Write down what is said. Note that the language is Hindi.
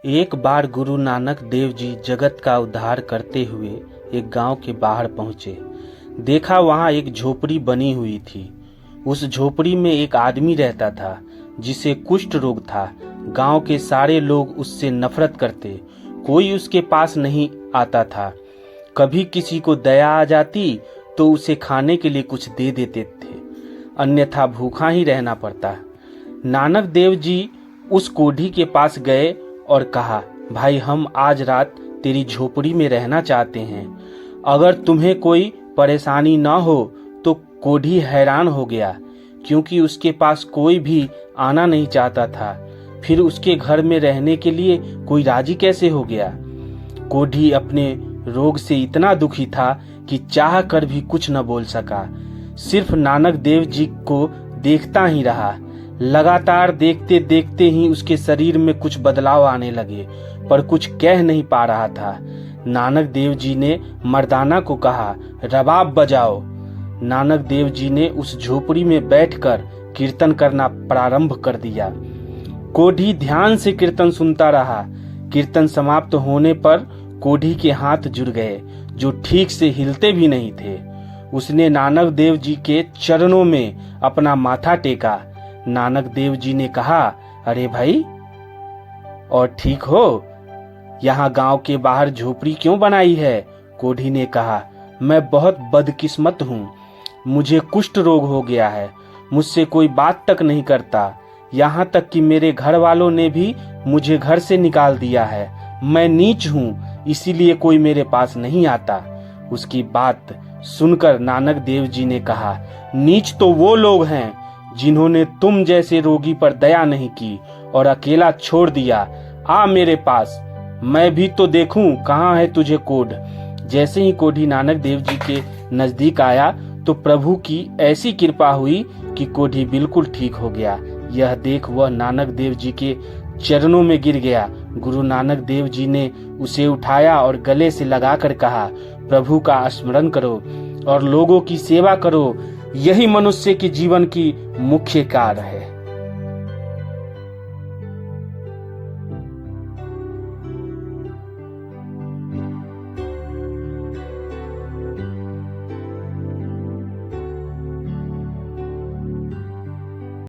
एक बार गुरु नानक देव जी जगत का उद्धार करते हुए एक गांव के बाहर पहुंचे। देखा वहां एक झोपड़ी बनी हुई थी। उस झोपड़ी में एक आदमी रहता था जिसे कुष्ठ रोग था। गांव के सारे लोग उससे नफरत करते, कोई उसके पास नहीं आता था। कभी किसी को दया आ जाती तो उसे खाने के लिए कुछ दे देते थे, अन्यथा भूखा ही रहना पड़ता। नानक देव जी उस कोढ़ी के पास गए और कहा, भाई हम आज रात तेरी झोपड़ी में रहना चाहते हैं। अगर तुम्हें कोई परेशानी न हो तो। कोढ़ी हैरान हो गया क्योंकि उसके पास कोई भी आना नहीं चाहता था। फिर उसके घर में रहने के लिए कोई राजी कैसे हो गया। कोढ़ी अपने रोग से इतना दुखी था कि चाह कर भी कुछ न बोल सका। सिर्फ नानक देव जी को देखता ही रहा। लगातार देखते देखते ही उसके शरीर में कुछ बदलाव आने लगे, पर कुछ कह नहीं पा रहा था। नानक देव जी ने मर्दाना को कहा, रबाब बजाओ। नानक देव जी ने उस झोपड़ी में बैठकर कीर्तन करना प्रारंभ कर दिया। कोढ़ी ध्यान से कीर्तन सुनता रहा। कीर्तन समाप्त होने पर कोढ़ी के हाथ जुड़ गए, जो ठीक से हिलते भी नहीं थे। उसने नानक देव जी के चरणों में अपना माथा टेका। नानक देव जी ने कहा, अरे भाई, और ठीक हो? यहाँ गांव के बाहर झोपड़ी क्यों बनाई है? कोढ़ी ने कहा, मैं बहुत बदकिस्मत हूँ। मुझे कुष्ठ रोग हो गया है। मुझसे कोई बात तक नहीं करता। यहाँ तक कि मेरे घर वालों ने भी मुझे घर से निकाल दिया है। मैं नीच हूँ, इसीलिए कोई मेरे पास नहीं आता। उसकी बात सुनकर नानक देव जी ने कहा, नीच तो वो लोग हैं जिन्होंने तुम जैसे रोगी पर दया नहीं की और अकेला छोड़ दिया। आ मेरे पास, मैं भी तो देखूं कहाँ है तुझे कोढ़। जैसे ही कोढ़ी नानक देव जी के नजदीक आया तो प्रभु की ऐसी कृपा हुई कि कोढ़ी बिल्कुल ठीक हो गया। यह देख वह नानक देव जी के चरणों में गिर गया। गुरु नानक देव जी ने उसे उठाया और गले से लगाकर कहा, प्रभु का स्मरण करो और लोगों की सेवा करो। यही मनुष्य के जीवन की मुख्य कार्य है।